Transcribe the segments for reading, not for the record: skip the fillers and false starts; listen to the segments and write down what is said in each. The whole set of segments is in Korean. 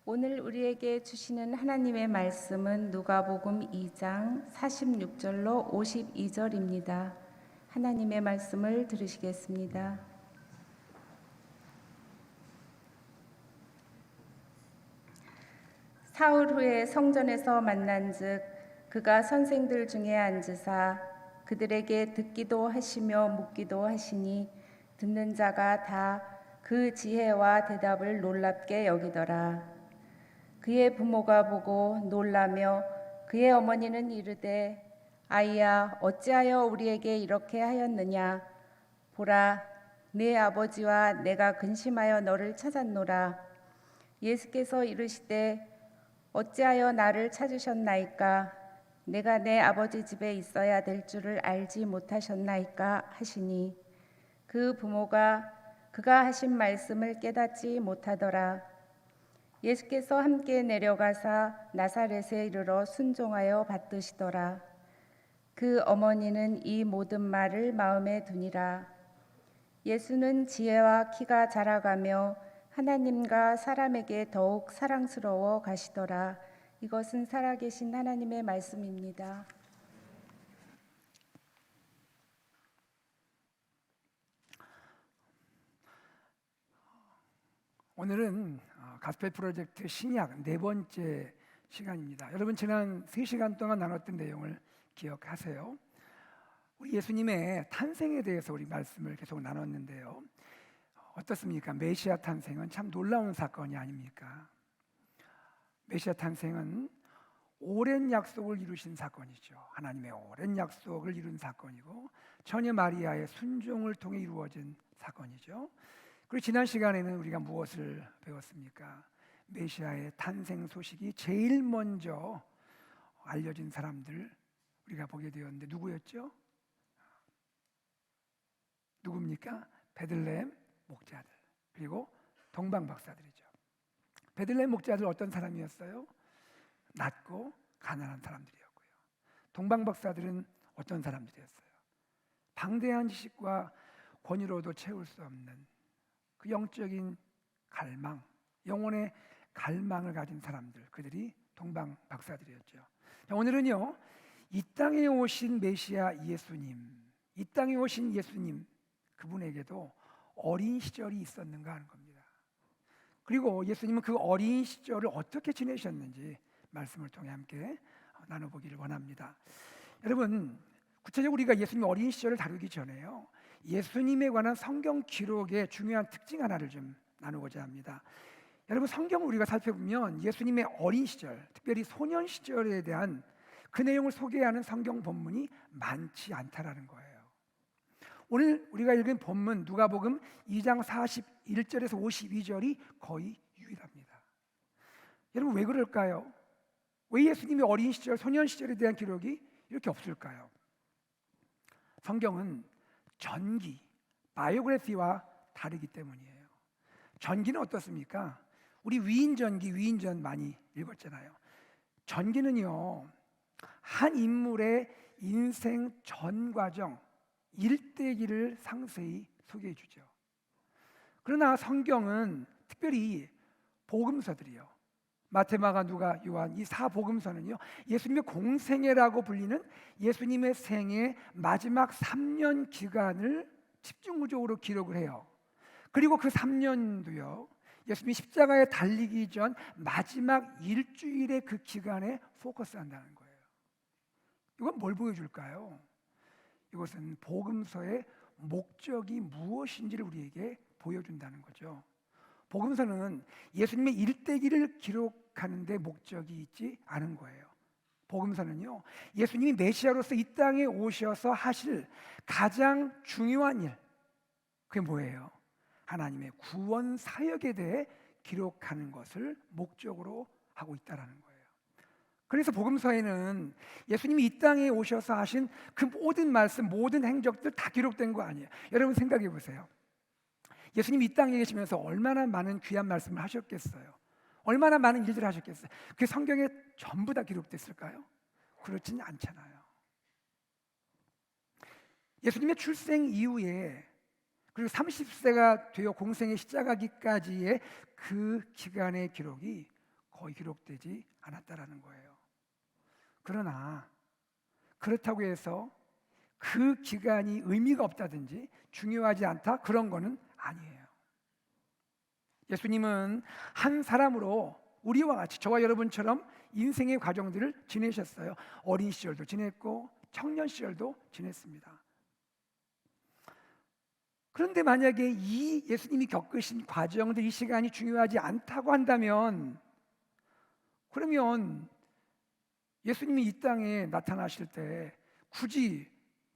오늘 우리에게 주시는 하나님의 말씀은 누가복음 2장 46절로 52절입니다. 하나님의 말씀을 들으시겠습니다. 사흘 후에 성전에서 만난즉 그가 선생들 중에 앉으사 그들에게 듣기도 하시며 묻기도 하시니 듣는 자가 다 그 지혜와 대답을 놀랍게 여기더라. 그의 부모가 보고 놀라며 그의 어머니는 이르되 아이야 어찌하여 우리에게 이렇게 하였느냐. 보라 네 아버지와 내가 근심하여 너를 찾았노라. 예수께서 이르시되 어찌하여 나를 찾으셨나이까. 내가 내 아버지 집에 있어야 될 줄을 알지 못하셨나이까 하시니 그 부모가 그가 하신 말씀을 깨닫지 못하더라. 예수께서 함께 내려가사 나사렛에 이르러 순종하여 받드시더라. 그 어머니는 이 모든 말을 마음에 두니라. 예수는 지혜와 키가 자라가며 하나님과 사람에게 더욱 사랑스러워 가시더라. 이것은 살아계신 하나님의 말씀입니다. 오늘은 가스펠 프로젝트 신약 네 번째 시간입니다. 여러분 지난 3시간 동안 나눴던 내용을 기억하세요? 우리 예수님의 탄생에 대해서 우리 말씀을 계속 나눴는데요. 어떻습니까? 메시아 탄생은 참 놀라운 사건이 아닙니까? 메시아 탄생은 오랜 약속을 이루신 사건이죠. 하나님의 오랜 약속을 이룬 사건이고 처녀 마리아의 순종을 통해 이루어진 사건이죠. 그리고 지난 시간에는 우리가 무엇을 배웠습니까? 메시아의 탄생 소식이 제일 먼저 알려진 사람들 우리가 보게 되었는데 누구였죠? 누굽니까? 베들레헴 목자들 그리고 동방 박사들이죠. 베들레헴 목자들 어떤 사람이었어요? 낮고 가난한 사람들이었고요. 동방 박사들은 어떤 사람들이었어요? 방대한 지식과 권위로도 채울 수 없는 그 영적인 갈망, 영혼의 갈망을 가진 사람들, 그들이 동방 박사들이었죠. 오늘은요, 이 땅에 오신 메시아 예수님, 이 땅에 오신 예수님, 그분에게도 어린 시절이 있었는가 하는 겁니다. 그리고 예수님은 그 어린 시절을 어떻게 지내셨는지 말씀을 통해 함께 나눠보기를 원합니다. 여러분, 구체적으로 우리가 예수님 어린 시절을 다루기 전에요, 예수님에 관한 성경 기록의 중요한 특징 하나를 좀 나누고자 합니다. 여러분, 성경을 우리가 살펴보면 예수님의 어린 시절, 특별히 소년 시절에 대한 그 내용을 소개하는 성경 본문이 많지 않다라는 거예요. 오늘 우리가 읽은 본문 누가복음 2장 41절에서 52절이 거의 유일합니다. 여러분, 왜 그럴까요? 왜 예수님의 어린 시절, 소년 시절에 대한 기록이 이렇게 없을까요? 성경은 전기, 바이오그래피와 다르기 때문이에요. 전기는 어떻습니까? 우리 위인전기, 위인전 많이 읽었잖아요. 전기는요, 한 인물의 인생 전 과정, 일대기를 상세히 소개해 주죠. 그러나 성경은 특별히 복음서들이요, 마태, 마가, 누가, 요한 이 4복음서는요 예수님의 공생애라고 불리는 예수님의 생의 마지막 3년 기간을 집중적으로 기록을 해요. 그리고 그 3년도요 예수님이 십자가에 달리기 전 마지막 일주일의 그 기간에 포커스한다는 거예요. 이건 뭘 보여줄까요? 이것은 복음서의 목적이 무엇인지를 우리에게 보여준다는 거죠. 복음서는 예수님의 일대기를 기록하는 데 목적이 있지 않은 거예요. 복음서는요, 예수님이 메시아로서 이 땅에 오셔서 하실 가장 중요한 일, 그게 뭐예요? 하나님의 구원 사역에 대해 기록하는 것을 목적으로 하고 있다는 거예요. 그래서 복음서에는 예수님이 이 땅에 오셔서 하신 그 모든 말씀, 모든 행적들 다 기록된 거 아니에요. 여러분 생각해 보세요. 예수님이 이 땅에 계시면서 얼마나 많은 귀한 말씀을 하셨겠어요? 얼마나 많은 일들을 하셨겠어요? 그게 성경에 전부 다 기록됐을까요? 그렇지는 않잖아요. 예수님의 출생 이후에 그리고 30세가 되어 공생에 시작하기까지의 그 기간의 기록이 거의 기록되지 않았다라는 거예요. 그러나 그렇다고 해서 그 기간이 의미가 없다든지 중요하지 않다, 그런 거는 아니에요. 예수님은 한 사람으로 우리와 같이, 저와 여러분처럼 인생의 과정들을 지내셨어요. 어린 시절도 지냈고 청년 시절도 지냈습니다. 그런데 만약에 이 예수님이 겪으신 과정들, 이 시간이 중요하지 않다고 한다면, 그러면 예수님이 이 땅에 나타나실 때 굳이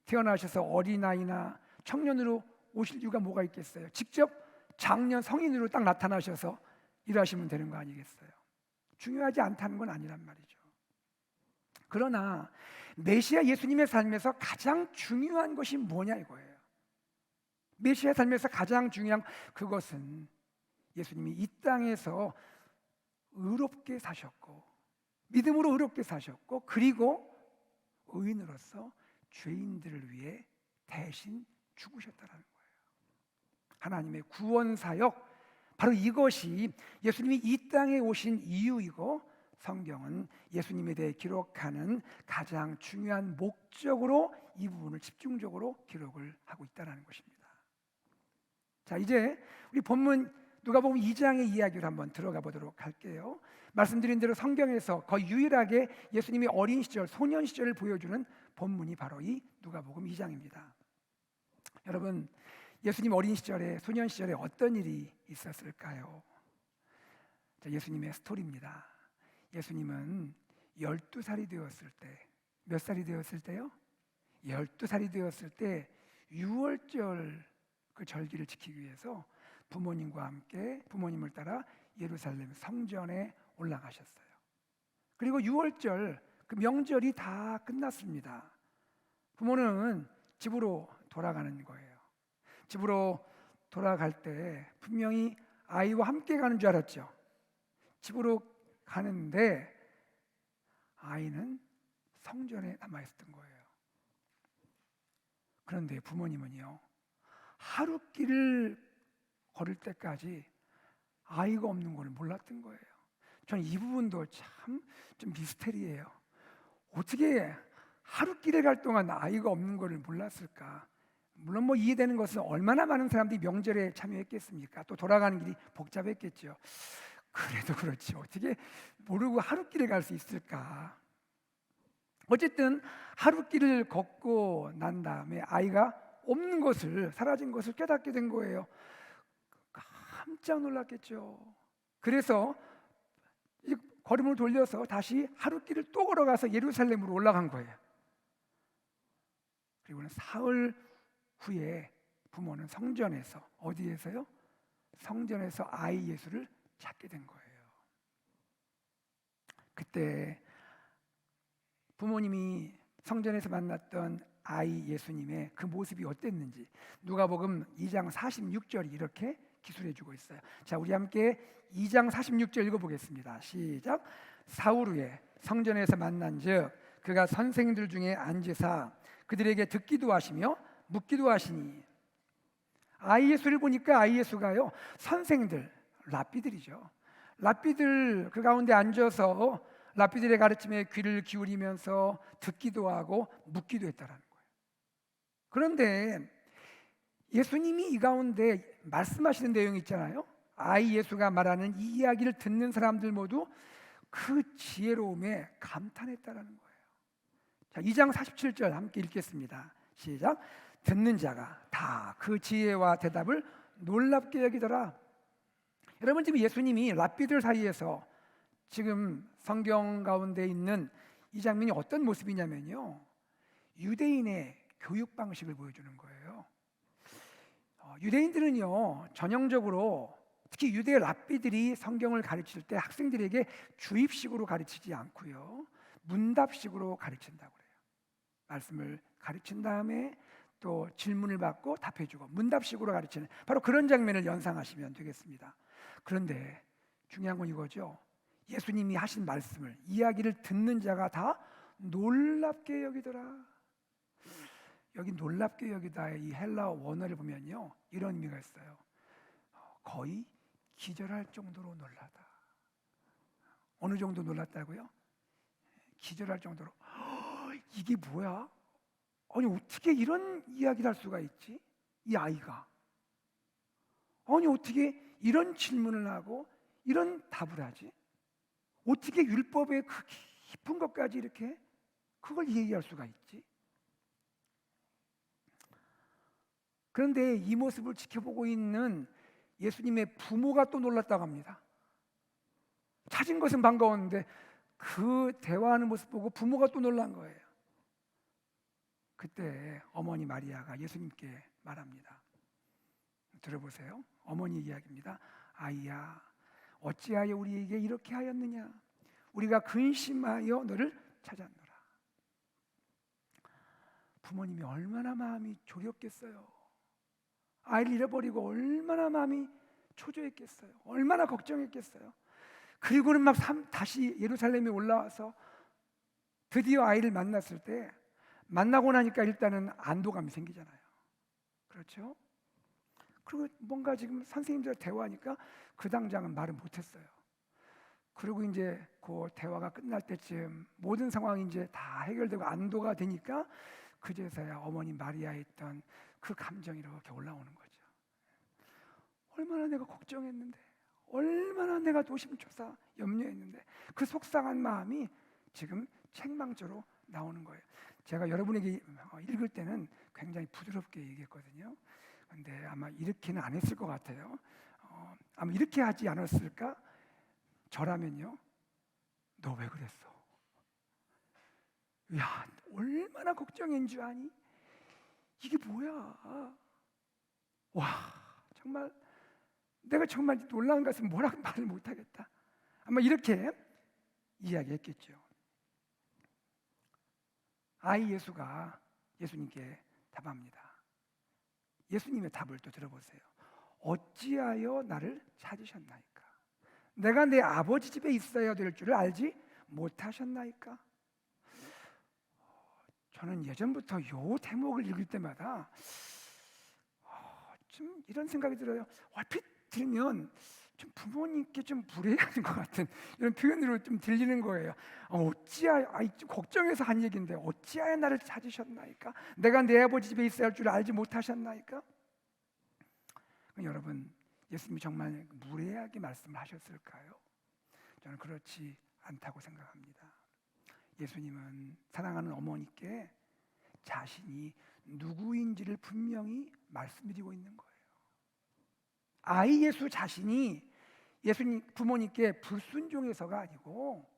태어나셔서 어린아이나 청년으로 오실 이유가 뭐가 있겠어요? 직접 장년 성인으로 딱 나타나셔서 일하시면 되는 거 아니겠어요? 중요하지 않다는 건 아니란 말이죠. 그러나 메시아 예수님의 삶에서 가장 중요한 것이 뭐냐 이거예요. 메시아 삶에서 가장 중요한 그것은 예수님이 이 땅에서 의롭게 사셨고, 믿음으로 의롭게 사셨고, 그리고 의인으로서 죄인들을 위해 대신 죽으셨다는 거예요. 하나님의 구원 사역, 바로 이것이 예수님이 이 땅에 오신 이유이고, 성경은 예수님에 대해 기록하는 가장 중요한 목적으로 이 부분을 집중적으로 기록을 하고 있다는 것입니다. 자, 이제 우리 본문 누가복음 2장의 이야기를 한번 들어가 보도록 할게요. 말씀드린 대로 성경에서 거의 유일하게 예수님이 어린 시절, 소년 시절을 보여주는 본문이 바로 이 누가복음 2장입니다. 여러분, 예수님 어린 시절에, 소년 시절에 어떤 일이 있었을까요? 자, 예수님의 스토리입니다. 예수님은 12살이 되었을 때, 몇 살이 되었을 때요? 12살이 되었을 때 유월절 그 절기를 지키기 위해서 부모님과 함께, 부모님을 따라 예루살렘 성전에 올라가셨어요. 그리고 유월절 그 명절이 다 끝났습니다. 부모는 집으로 돌아가는 거예요. 집으로 돌아갈 때 분명히 아이와 함께 가는 줄 알았죠. 집으로 가는데 아이는 성전에 남아있었던 거예요. 그런데 부모님은요, 하루길을 걸을 때까지 아이가 없는 걸 몰랐던 거예요. 저는 이 부분도 참 좀 미스테리예요. 어떻게 하루길에 갈 동안 아이가 없는 것을 몰랐을까? 물론 뭐 이해되는 것은 얼마나 많은 사람들이 명절에 참여했겠습니까? 또 돌아가는 길이 복잡했겠죠. 그래도 그렇지, 어떻게 모르고 하루길에 갈 수 있을까? 어쨌든 하루길을 걷고 난 다음에 아이가 없는 것을, 사라진 것을 깨닫게 된 거예요. 깜짝 놀랐겠죠. 그래서 걸음을 돌려서 다시 하루길을 또 걸어가서 예루살렘으로 올라간 거예요. 그리고는 사흘 후에 부모는 성전에서, 어디에서요? 성전에서 아이 예수를 찾게 된 거예요. 그때 부모님이 성전에서 만났던 아이 예수님의 그 모습이 어땠는지 누가복음 2장 46절이 이렇게 기술해주고 있어요. 자, 우리 함께 2장 46절 읽어보겠습니다. 시작. 사흘 후에 성전에서 만난즉 그가 선생들 중에 앉으사 그들에게 듣기도 하시며 묻기도 하시니. 아이 예수를 보니까 아이 예수가요, 선생들, 랍비들이죠. 랍비들 그 가운데 앉아서 랍비들의 가르침에 귀를 기울이면서 듣기도 하고 묻기도 했다라는 거예요. 그런데 예수님이 이 가운데 말씀하시는 내용이 있잖아요. 아이 예수가 말하는 이 이야기를 듣는 사람들 모두 그 지혜로움에 감탄했다라는 거예요. 자, 2장 47절 함께 읽겠습니다. 시작. 듣는 자가 다 그 지혜와 대답을 놀랍게 여기더라. 여러분, 지금 예수님이 랍비들 사이에서 지금 성경 가운데 있는 이 장면이 어떤 모습이냐면요, 유대인의 교육 방식을 보여주는 거예요. 유대인들은요, 전형적으로 특히 유대 랍비들이 성경을 가르칠 때 학생들에게 주입식으로 가르치지 않고요, 문답식으로 가르친다고 그래요. 말씀을 가르친 다음에 또 질문을 받고 답해주고 문답식으로 가르치는, 바로 그런 장면을 연상하시면 되겠습니다. 그런데 중요한 건 이거죠. 예수님이 하신 말씀을, 이야기를 듣는 자가 다 놀랍게 여기더라. 여기 놀랍게 여기다의 이 헬라어 원어를 보면요, 이런 의미가 있어요. 거의 기절할 정도로 놀라다. 어느 정도 놀랐다고요? 기절할 정도로 이게 뭐야? 아니 어떻게 이런 이야기를 할 수가 있지? 이 아이가 아니 어떻게 이런 질문을 하고 이런 답을 하지? 어떻게 율법의 그 깊은 것까지 이렇게 그걸 얘기할 수가 있지? 그런데 이 모습을 지켜보고 있는 예수님의 부모가 또 놀랐다고 합니다. 찾은 것은 반가웠는데 그 대화하는 모습 보고 부모가 또 놀란 거예요. 그때 어머니 마리아가 예수님께 말합니다. 들어보세요. 어머니 이야기입니다. 아이야, 어찌하여 우리에게 이렇게 하였느냐? 우리가 근심하여 너를 찾았노라. 부모님이 얼마나 마음이 졸였겠어요. 아이를 잃어버리고 얼마나 마음이 초조했겠어요. 얼마나 걱정했겠어요. 그리고는 막 다시 예루살렘에 올라와서 드디어 아이를 만났을 때 만나고 나니까 일단은 안도감이 생기잖아요. 그렇죠? 그리고 뭔가 지금 선생님들 대화하니까 그 당장은 말을 못했어요. 그리고 이제 그 대화가 끝날 때쯤 모든 상황이 이제 다 해결되고 안도가 되니까 그제서야 어머니 마리아에 있던 그 감정이 이렇게 올라오는 거죠. 얼마나 내가 걱정했는데, 얼마나 내가 노심초사 염려했는데 그 속상한 마음이 지금 책망조로 나오는 거예요. 제가 여러분에게 읽을 때는 굉장히 부드럽게 얘기했거든요. 근데 아마 이렇게는 안 했을 것 같아요. 아마 이렇게 하지 않았을까? 저라면요. 너 왜 그랬어? 야, 얼마나 걱정인 줄 아니? 이게 뭐야? 와, 정말 내가 정말 놀라운 것은 뭐라고 말을 못하겠다. 아마 이렇게 이야기했겠죠. 아이 예수가 예수님께 답합니다. 예수님의 답을 또 들어보세요. 어찌하여 나를 찾으셨나이까? 내가 내 아버지 집에 있어야 될 줄을 알지 못하셨나이까? 저는 예전부터 요 대목을 읽을 때마다 좀 이런 생각이 들어요. 얼핏 들면 좀 부모님께 좀 무례한 것 같은 이런 표현으로 좀 들리는 거예요. 어찌하여, 좀 걱정해서 한 얘기인데 어찌하여 나를 찾으셨나이까? 내가 내 아버지 집에 있어야 할 줄 알지 못하셨나이까? 여러분, 예수님이 정말 무례하게 말씀을 하셨을까요? 저는 그렇지 않다고 생각합니다. 예수님은 사랑하는 어머니께 자신이 누구인지를 분명히 말씀드리고 있는 거예요. 아이 예수 자신이 예수님 부모님께 불순종해서가 아니고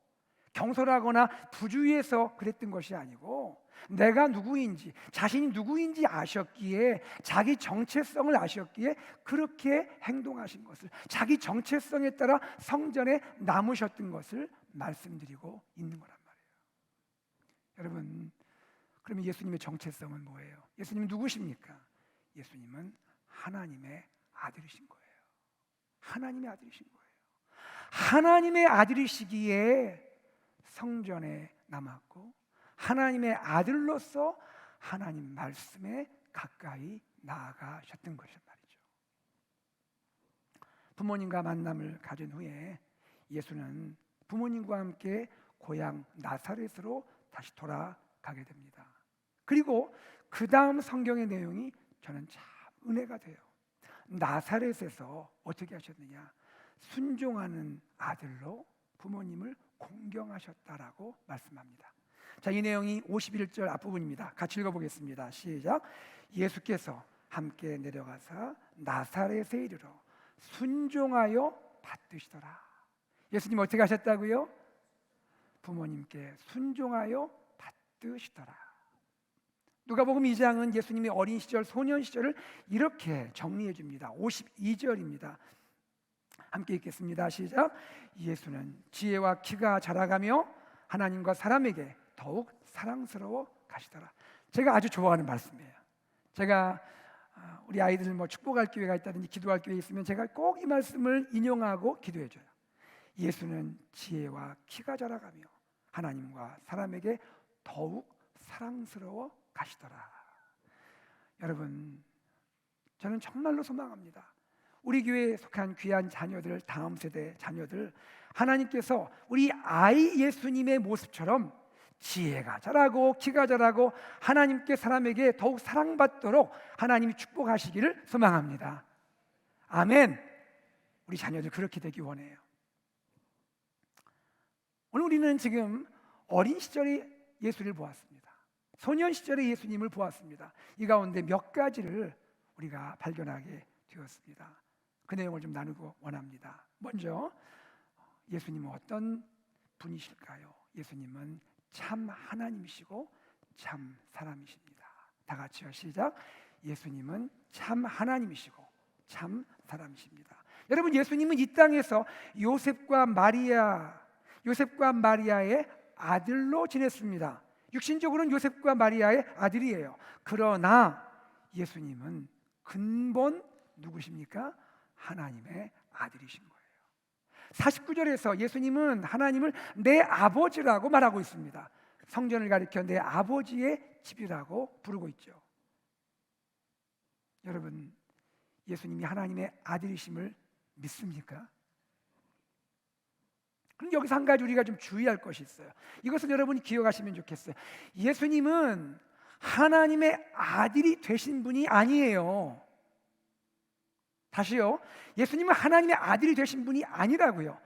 경솔하거나 부주의해서 그랬던 것이 아니고 내가 누구인지 자신이 누구인지 아셨기에 자기 정체성을 아셨기에 그렇게 행동하신 것을 자기 정체성에 따라 성전에 남으셨던 것을 말씀드리고 있는 거란 말이에요. 여러분, 그러면 예수님의 정체성은 뭐예요? 예수님은 누구십니까? 예수님은 하나님의 아들이신 거예요. 하나님의 아들이신 거예요. 하나님의 아들이시기에 성전에 남았고 하나님의 아들로서 하나님 말씀에 가까이 나아가셨던 것이란 말이죠. 부모님과 만남을 가진 후에 예수는 부모님과 함께 고향 나사렛으로 다시 돌아가게 됩니다. 그리고 그 다음 성경의 내용이 저는 참 은혜가 돼요. 나사렛에서 어떻게 하셨느냐? 순종하는 아들로 부모님을 공경하셨다라고 말씀합니다. 자, 이 내용이 51절 앞부분입니다. 같이 읽어보겠습니다. 시작. 예수께서 함께 내려가사 나사렛에 이르러 순종하여 받드시더라. 예수님 어떻게 하셨다고요? 부모님께 순종하여 받드시더라. 누가복음 2장은 예수님의 어린 시절, 소년 시절을 이렇게 정리해 줍니다. 52절입니다. 함께 읽겠습니다. 시작. 예수는 지혜와 키가 자라가며 하나님과 사람에게 더욱 사랑스러워 가시더라. 제가 아주 좋아하는 말씀이에요. 제가 우리 아이들 축복할 기회가 있다든지 기도할 기회가 있으면 제가 꼭 이 말씀을 인용하고 기도해 줘요. 예수는 지혜와 키가 자라가며 하나님과 사람에게 더욱 사랑스러워 가시더라. 여러분, 저는 정말로 소망합니다. 우리 교회에 속한 귀한 자녀들, 다음 세대 자녀들, 하나님께서 우리 아이 예수님의 모습처럼 지혜가 자라고 키가 자라고 하나님께 사람에게 더욱 사랑받도록 하나님이 축복하시기를 소망합니다. 아멘. 우리 자녀들 그렇게 되기 원해요. 오늘 우리는 지금 어린 시절의 예수를 보았습니다. 소년 시절의 예수님을 보았습니다. 이 가운데 몇 가지를 우리가 발견하게 되었습니다. 그 내용을 좀 나누고 원합니다. 먼저 예수님은 어떤 분이실까요? 예수님은 참 하나님이시고 참 사람이십니다. 다 같이요, 시작. 예수님은 참 하나님이시고 참 사람이십니다. 여러분, 예수님은 이 땅에서 요셉과 마리아의 아들로 지냈습니다. 육신적으로는 요셉과 마리아의 아들이에요. 그러나 예수님은 근본 누구십니까? 하나님의 아들이신 거예요. 49절에서 예수님은 하나님을 내 아버지라고 말하고 있습니다. 성전을 가리켜 내 아버지의 집이라고 부르고 있죠. 여러분, 예수님이 하나님의 아들이심을 믿습니까? 그럼 여기서 한 가지 우리가 좀 주의할 것이 있어요. 이것을 여러분이 기억하시면 좋겠어요. 예수님은 하나님의 아들이 되신 분이 아니에요. 다시요. 예수님은 하나님의 아들이 되신 분이 아니라고요.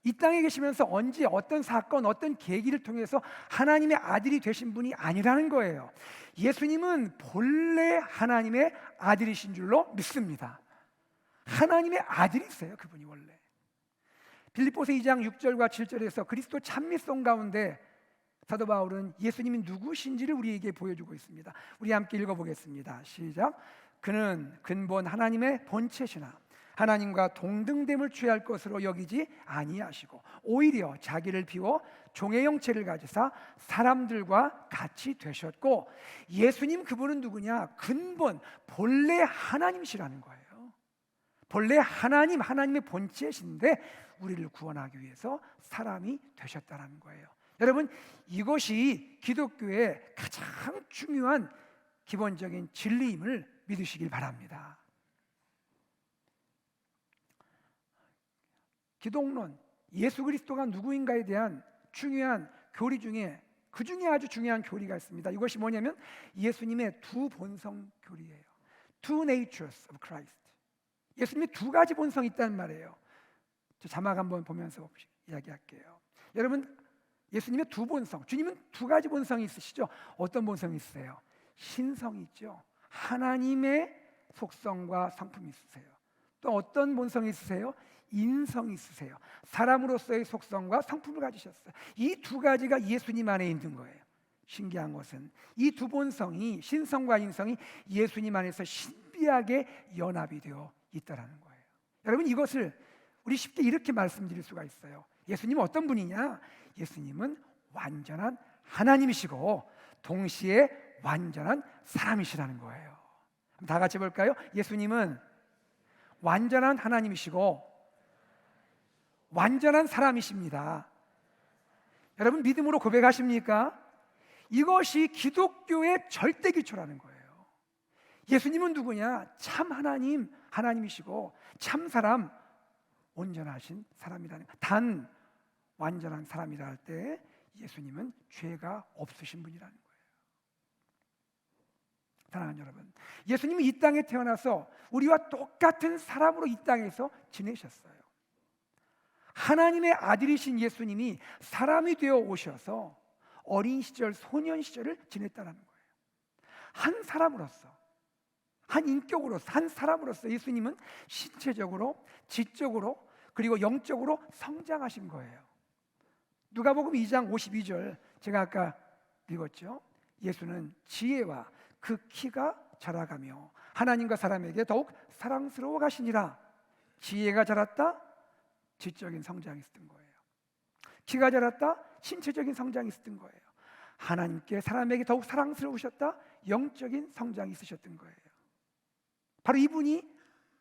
이 땅에 계시면서 언제 어떤 사건, 어떤 계기를 통해서 하나님의 아들이 되신 분이 아니라는 거예요. 예수님은 본래 하나님의 아들이신 줄로 믿습니다. 하나님의 아들이세요, 그분이 원래. 빌립보서 2장 6절과 7절에서 그리스도 찬미송 가운데 사도 바울은 예수님이 누구신지를 우리에게 보여주고 있습니다. 우리 함께 읽어보겠습니다. 시작. 그는 근본 하나님의 본체시나 하나님과 동등됨을 취할 것으로 여기지 아니하시고 오히려 자기를 비워 종의 형체를 가지사 사람들과 같이 되셨고, 예수님 그분은 누구냐? 근본 본래 하나님이시라는 거예요. 본래 하나님의 본체신데 우리를 구원하기 위해서 사람이 되셨다는 거예요. 여러분, 이것이 기독교의 가장 중요한 기본적인 진리임을 믿으시길 바랍니다. 기독론, 예수 그리스도가 누구인가에 대한 중요한 교리 중에 그 중에 아주 중요한 교리가 있습니다. 이것이 뭐냐면 예수님의 두 본성 교리예요. Two natures of Christ. 예수님의 두 가지 본성이 있다는 말이에요. 저 자막 한번 보면서 이야기할게요. 여러분, 예수님의 두 본성, 주님은 두 가지 본성이 있으시죠? 어떤 본성이 있으세요? 신성이 있죠. 하나님의 속성과 성품이 있으세요. 또 어떤 본성이 있으세요? 인성이 있으세요. 사람으로서의 속성과 성품을 가지셨어요. 이 두 가지가 예수님 안에 있는 거예요. 신기한 것은 이 두 본성이, 신성과 인성이 예수님 안에서 신비하게 연합이 되어 있다는 거예요. 여러분, 이것을 우리 쉽게 이렇게 말씀드릴 수가 있어요. 예수님은 어떤 분이냐? 예수님은 완전한 하나님이시고 동시에 완전한 사람이시라는 거예요. 다 같이 볼까요? 예수님은 완전한 하나님이시고 완전한 사람이십니다. 여러분, 믿음으로 고백하십니까? 이것이 기독교의 절대 기초라는 거예요. 예수님은 누구냐? 참 하나님이시고 참 사람, 온전하신 사람이라는 거예요. 단 완전한 사람이라 할 때 예수님은 죄가 없으신 분이라는 거예요. 사랑하는 여러분, 예수님은 이 땅에 태어나서 우리와 똑같은 사람으로 이 땅에서 지내셨어요. 하나님의 아들이신 예수님이 사람이 되어 오셔서 어린 시절, 소년 시절을 지냈다는 거예요. 한 사람으로서, 한 인격으로서, 한 사람으로서 예수님은 신체적으로, 지적으로, 그리고 영적으로 성장하신 거예요. 누가복음 2장 52절 제가 아까 읽었죠. 예수는 지혜와 그 키가 자라가며 하나님과 사람에게 더욱 사랑스러워 가시니라. 지혜가 자랐다, 지적인 성장이 있었던 거예요. 키가 자랐다, 신체적인 성장이 있었던 거예요. 하나님께 사람에게 더욱 사랑스러우셨다, 영적인 성장이 있으셨던 거예요. 바로 이분이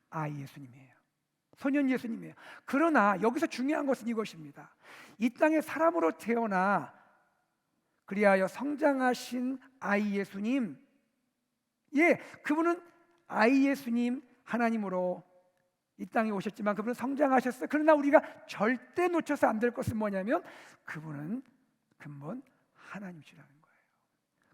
아이 예수님이에요. 소년 예수님이에요. 그러나 여기서 중요한 것은 이것입니다. 이 땅에 사람으로 태어나 그리하여 성장하신 아이 예수님, 그분은 아이 예수님, 하나님으로 이 땅에 오셨지만 그분은 성장하셨어요. 그러나 우리가 절대 놓쳐서 안 될 것은 뭐냐면 그분은 근본 하나님이시라는 거예요.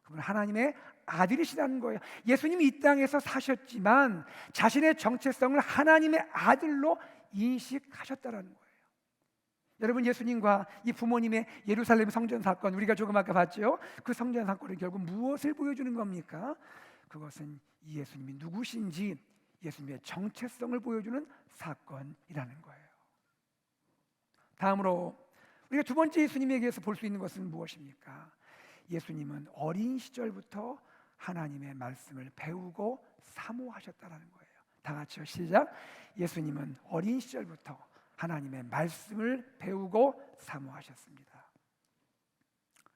그분은 하나님의 아들이시라는 거예요. 예수님이 이 땅에서 사셨지만 자신의 정체성을 하나님의 아들로 인식하셨다라는 거예요. 여러분, 예수님과 이 부모님의 예루살렘 성전 사건, 우리가 조금 아까 봤죠. 그 성전 사건은 결국 무엇을 보여주는 겁니까? 그것은 이 예수님이 누구신지, 예수님의 정체성을 보여주는 사건이라는 거예요. 다음으로 우리가 두 번째 예수님에게서 볼 수 있는 것은 무엇입니까? 예수님은 어린 시절부터 하나님의 말씀을 배우고 사모하셨다는 거예요. 다 같이요, 시작. 예수님은 어린 시절부터 하나님의 말씀을 배우고 사모하셨습니다.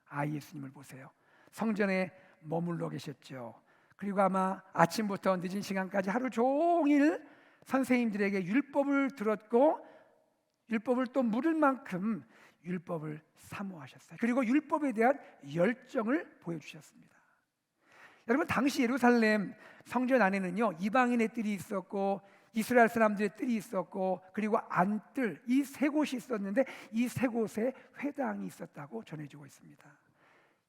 아이 예수님을 보세요. 성전에 머물러 계셨죠. 그리고 아마 아침부터 늦은 시간까지 하루 종일 선생님들에게 율법을 들었고 율법을 또 물을 만큼 율법을 사모하셨어요. 그리고 율법에 대한 열정을 보여주셨습니다. 여러분, 당시 예루살렘 성전 안에는요, 이방인의 뜰이 있었고 이스라엘 사람들의 뜰이 있었고 그리고 안뜰, 이 세 곳이 있었는데 이 세 곳에 회당이 있었다고 전해지고 있습니다.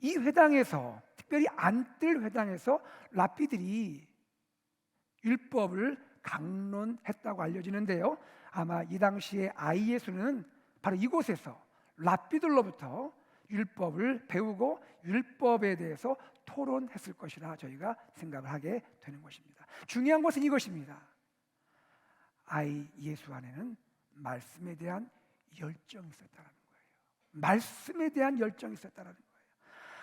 이 회당에서, 특별히 안뜰 회당에서 랍비들이 율법을 강론했다고 알려지는데요, 아마 이 당시에 아이 예수는 바로 이곳에서 랍비들로부터 율법을 배우고 율법에 대해서 토론했을 것이라 저희가 생각을 하게 되는 것입니다. 중요한 것은 이것입니다. 아이 예수 안에는 말씀에 대한 열정이 있었다는 거예요. 말씀에 대한 열정이 있었다는 거예요.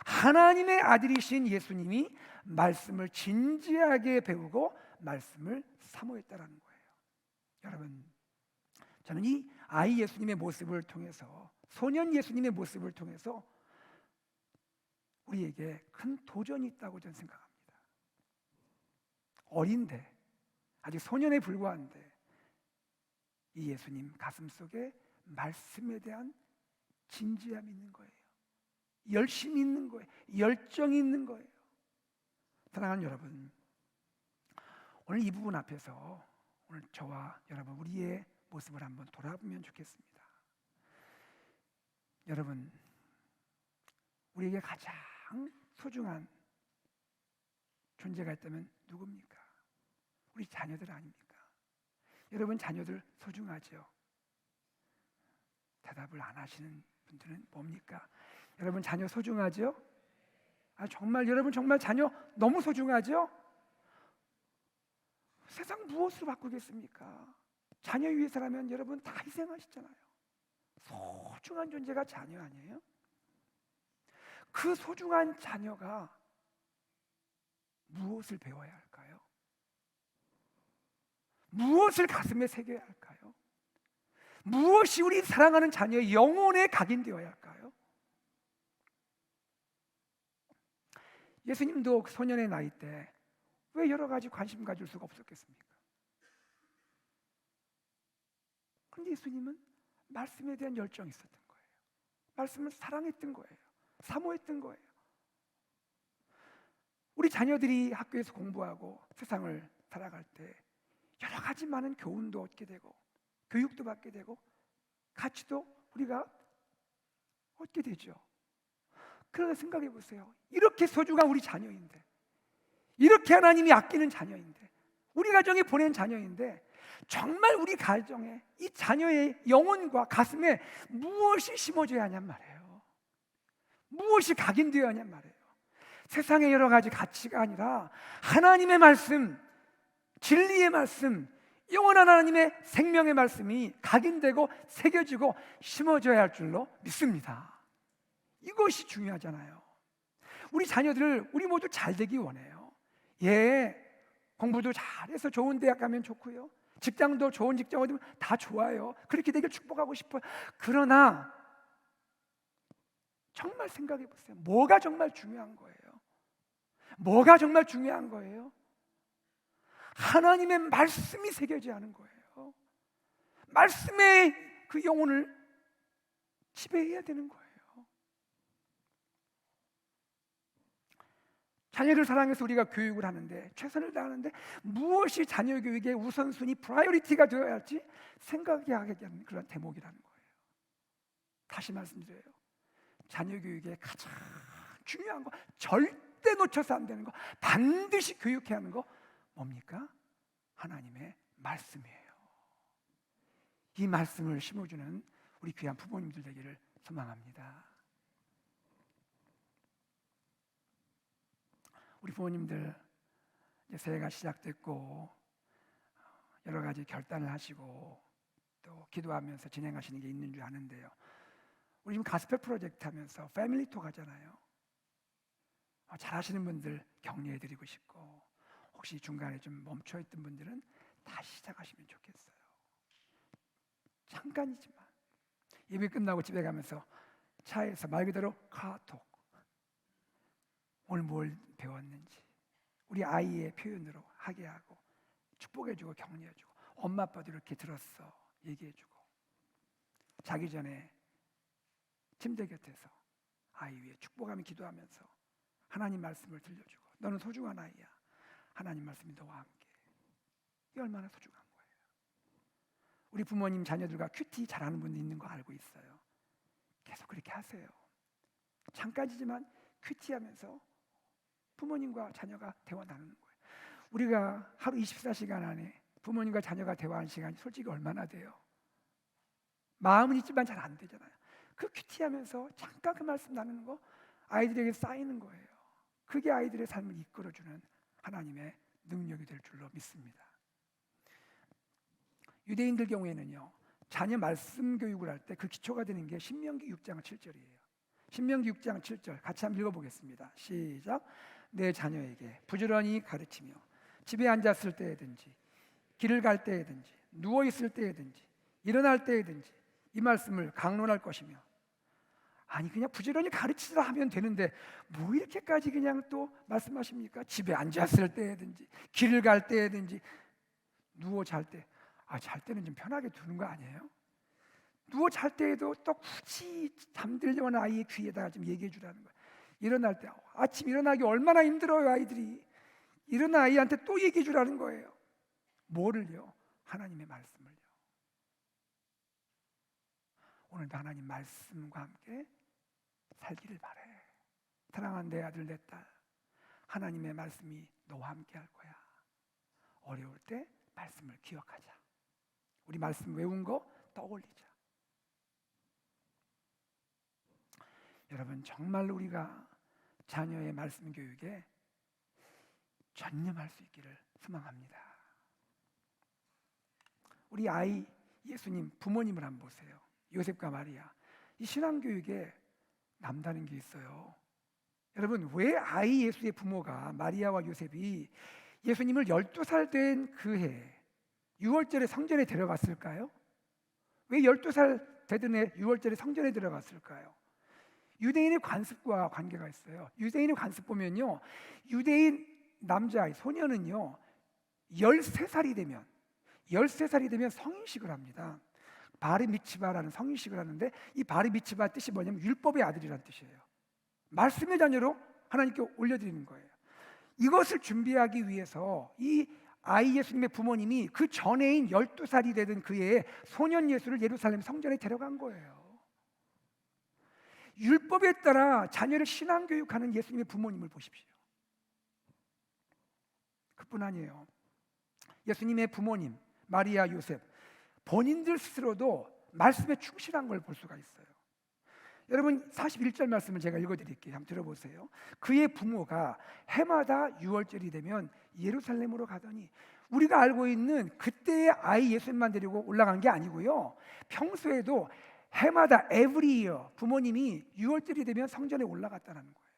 하나님의 아들이신 예수님이 말씀을 진지하게 배우고 말씀을 사모했다는 거예요. 여러분, 저는 이 아이 예수님의 모습을 통해서, 소년 예수님의 모습을 통해서 우리에게 큰 도전이 있다고 저는 생각합니다. 어린데, 아직 소년에 불과한데 이 예수님 가슴 속에 말씀에 대한 진지함이 있는 거예요. 열심이 있는 거예요. 열정이 있는 거예요. 사랑하는 여러분, 오늘 이 부분 앞에서 오늘 저와 여러분 우리의 모습을 한번 돌아보면 좋겠습니다. 여러분, 우리에게 가장 소중한 존재가 있다면 누굽니까? 우리 자녀들 아닙니까? 여러분, 자녀들 소중하죠? 대답을 안 하시는 분들은 뭡니까? 여러분, 자녀 소중하죠? 정말 여러분, 정말 자녀 너무 소중하죠? 세상 무엇으로 바꾸겠습니까? 자녀 위해서라면 여러분 다 희생하시잖아요. 소중한 존재가 자녀 아니에요? 그 소중한 자녀가 무엇을 배워야 할까요? 무엇을 가슴에 새겨야 할까요? 무엇이 우리 사랑하는 자녀의 영혼에 각인되어야 할까요? 예수님도 소년의 나이 때 왜 여러 가지 관심 가질 수가 없었겠습니까? 그런데 예수님은 말씀에 대한 열정이 있었던 거예요. 말씀을 사랑했던 거예요. 사모했던 거예요. 우리 자녀들이 학교에서 공부하고 세상을 살아갈 때 여러 가지 많은 교훈도 얻게 되고 교육도 받게 되고 가치도 우리가 얻게 되죠. 그러나 생각해 보세요. 이렇게 소중한 우리 자녀인데, 이렇게 하나님이 아끼는 자녀인데, 우리 가정에 보낸 자녀인데, 정말 우리 가정에 이 자녀의 영혼과 가슴에 무엇이 심어져야 하냔 말이에요. 무엇이 각인되어야 하냔 말이에요. 세상의 여러 가지 가치가 아니라 하나님의 말씀, 진리의 말씀, 영원한 하나님의 생명의 말씀이 각인되고 새겨지고 심어져야 할 줄로 믿습니다. 이것이 중요하잖아요. 우리 자녀들을 우리 모두 잘 되기 원해요. 공부도 잘해서 좋은 대학 가면 좋고요, 직장도 좋은 직장 얻으면 다 좋아요. 그렇게 되길 축복하고 싶어요. 그러나 정말 생각해 보세요. 뭐가 정말 중요한 거예요? 뭐가 정말 중요한 거예요? 하나님의 말씀이 새겨져야 하는 거예요. 말씀의 그 영혼을 지배해야 되는 거예요. 자녀를 사랑해서 우리가 교육을 하는데 최선을 다하는데 무엇이 자녀 교육의 우선순위 프라이어리티가 되어야 할지 생각이 하게 되는 그런 대목이라는 거예요. 다시 말씀드려요. 자녀 교육의 가장 중요한 거, 절대 놓쳐서 안 되는 거, 반드시 교육해야 하는 거 뭡니까? 하나님의 말씀이에요. 이 말씀을 심어주는 우리 귀한 부모님들 되기를 소망합니다. 우리 부모님들 이제 새해가 시작됐고 여러 가지 결단을 하시고 또 기도하면서 진행하시는 게 있는 줄 아는데요. 우리 지금 가스펠 프로젝트 하면서 패밀리톡 하잖아요. 잘하시는 분들 격려해드리고 싶고 혹시 중간에 좀 멈춰있던 분들은 다시 시작하시면 좋겠어요. 잠깐이지만 예배 끝나고 집에 가면서 차에서 말 그대로 카톡, 오늘 뭘 배웠는지 우리 아이의 표현으로 하게 하고 축복해주고 격려해주고 엄마 아빠도 이렇게 들었어 얘기해주고 자기 전에 침대 곁에서 아이 위에 축복하며 기도하면서 하나님 말씀을 들려주고 너는 소중한 아이야. 하나님 말씀이 너와 함께. 이게 얼마나 소중한 거예요. 우리 부모님 자녀들과 큐티 잘하는 분도 있는 거 알고 있어요. 계속 그렇게 하세요. 잠깐이지만 큐티하면서 부모님과 자녀가 대화 나누는 거예요. 우리가 하루 24시간 안에 부모님과 자녀가 대화하는 시간이 솔직히 얼마나 돼요? 마음은 있지만 잘 안 되잖아요. 그 큐티하면서 잠깐 그 말씀 나누는 거 아이들에게 쌓이는 거예요. 그게 아이들의 삶을 이끌어주는 하나님의 능력이 될 줄로 믿습니다. 유대인들 경우에는요, 자녀 말씀 교육을 할 때 그 기초가 되는 게 신명기 6장 7절이에요. 신명기 6장 7절 같이 한번 읽어보겠습니다. 시작. 내 자녀에게 부지런히 가르치며 집에 앉았을 때에든지 길을 갈 때에든지 누워 있을 때에든지 일어날 때에든지 이 말씀을 강론할 것이며. 아니 그냥 부지런히 가르치라 하면 되는데 뭐 이렇게까지 그냥 또 말씀하십니까? 집에 앉았을 때든지 길을 갈 때든지 누워 잘 때, 잘 때는 좀 편하게 두는 거 아니에요? 누워 잘 때에도 또 굳이 잠들려고 하는 아이의 귀에다가 좀 얘기해 주라는 거예요. 일어날 때 아침 일어나기 얼마나 힘들어요. 아이들이 일어난 아이한테 또 얘기해 주라는 거예요. 뭐를요? 하나님의 말씀을요. 오늘도 하나님 말씀과 함께 살기를 바래. 사랑하는 내 아들 내 딸, 하나님의 말씀이 너와 함께 할 거야. 어려울 때 말씀을 기억하자. 우리 말씀 외운 거 떠올리자. 여러분 정말로 우리가 자녀의 말씀 교육에 전념할 수 있기를 소망합니다. 우리 아이 예수님 부모님을 한번 보세요. 요셉과 마리아. 이 신앙교육에 남다른 게 있어요. 여러분 왜 아이 예수의 부모가 마리아와 요셉이 예수님을 12살 된 그 해 6월절에 성전에 데려갔을까요? 왜 12살 되던 해 6월절에 성전에 들어갔을까요? 유대인의 관습과 관계가 있어요. 유대인의 관습 보면요, 유대인 남자아이 소년은요 13살이 되면 성인식을 합니다. 바리 미츠바라는 성인식을 하는데 이 바리 미츠바 뜻이 뭐냐면 율법의 아들이라는 뜻이에요. 말씀의 자녀로 하나님께 올려드리는 거예요. 이것을 준비하기 위해서 이 아이 예수님의 부모님이 그 전해인 12살이 되던 그 해에 소년 예수를 예루살렘 성전에 데려간 거예요. 율법에 따라 자녀를 신앙교육하는 예수님의 부모님을 보십시오. 그뿐 아니에요. 예수님의 부모님 마리아 요셉 본인들 스스로도 말씀에 충실한 걸 볼 수가 있어요. 여러분 41절 말씀을 제가 읽어드릴게요. 한번 들어보세요. 그의 부모가 해마다 6월절이 되면 예루살렘으로 가더니, 우리가 알고 있는 그때의 아이 예수님만 데리고 올라간 게 아니고요, 평소에도 해마다 every year 부모님이 6월절이 되면 성전에 올라갔다는 거예요.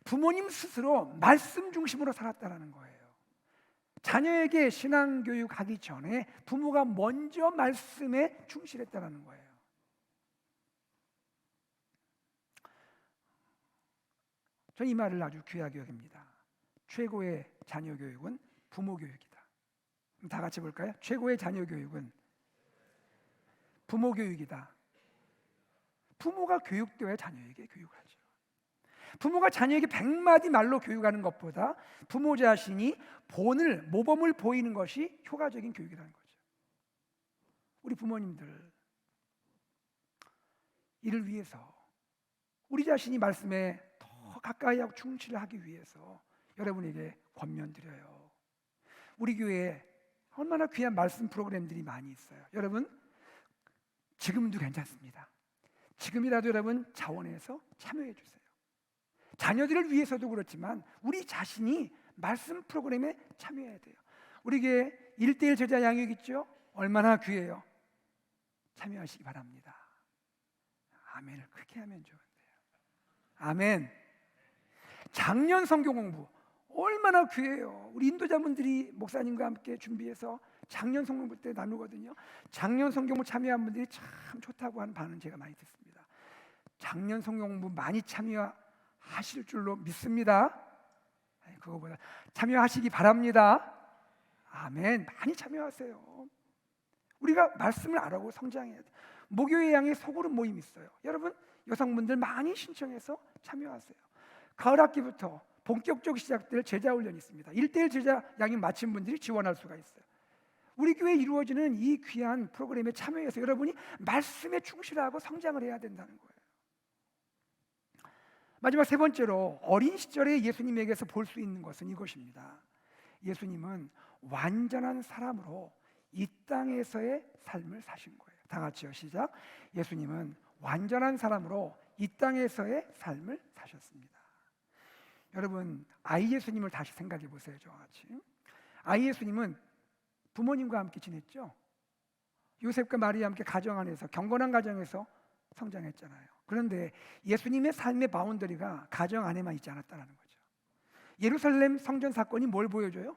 부모님 스스로 말씀 중심으로 살았다는 거예요. 자녀에게 신앙교육하기 전에 부모가 먼저 말씀에 충실했다는 거예요. 저는 이 말을 아주 귀하게 여깁니다. 최고의 자녀 교육은 부모 교육이다. 다 같이 볼까요? 최고의 자녀 교육은 부모 교육이다. 부모가 교육되어야 자녀에게 교육하죠. 부모가 자녀에게 100마디 말로 교육하는 것보다 부모 자신이 모범을 보이는 것이 효과적인 교육이라는 거죠. 우리 부모님들, 이를 위해서 우리 자신이 말씀에 더 가까이 하고 충실을 하기 위해서 여러분에게 권면드려요. 우리 교회에 얼마나 귀한 말씀 프로그램들이 많이 있어요. 여러분, 지금도 괜찮습니다. 지금이라도 여러분 자원해서 참여해 주세요. 자녀들을 위해서도 그렇지만 우리 자신이 말씀 프로그램에 참여해야 돼요. 우리 교회 1:1 제자 양육 있죠? 얼마나 귀해요. 참여하시기 바랍니다. 아멘을 크게 하면 좋은데요. 아멘. 작년 성경 공부 얼마나 귀해요. 우리 인도자분들이 목사님과 함께 준비해서 작년 성경 공부 때 나누거든요. 작년 성경 공부 참여한 분들이 참 좋다고 하는 반응 제가 많이 듣습니다. 작년 성경 공부 많이 참여하실 줄로 믿습니다. 그거보다 참여하시기 바랍니다. 아멘. 많이 참여하세요. 우리가 말씀을 알아고 성장해야 돼요. 목요일 양의 소그룹 모임 있어요. 여러분, 여성분들 많이 신청해서 참여하세요. 가을 학기부터 본격적으로 시작될 제자 훈련이 있습니다. 1:1 제자 양육 마친 분들이 지원할 수가 있어요. 우리 교회에 이루어지는 이 귀한 프로그램에 참여해서 여러분이 말씀에 충실하고 성장을 해야 된다는 거예요. 마지막 세 번째로 어린 시절에 예수님에게서 볼 수 있는 것은 이것입니다. 예수님은 완전한 사람으로 이 땅에서의 삶을 사신 거예요. 다 같이요, 시작. 예수님은 완전한 사람으로 이 땅에서의 삶을 사셨습니다. 여러분, 아이 예수님을 다시 생각해 보세요. 저와 같이. 아이 예수님은 부모님과 함께 지냈죠. 요셉과 마리아 함께 가정 안에서, 경건한 가정에서 성장했잖아요. 그런데 예수님의 삶의 바운더리가 가정 안에만 있지 않았다는 거죠. 예루살렘 성전 사건이 뭘 보여줘요?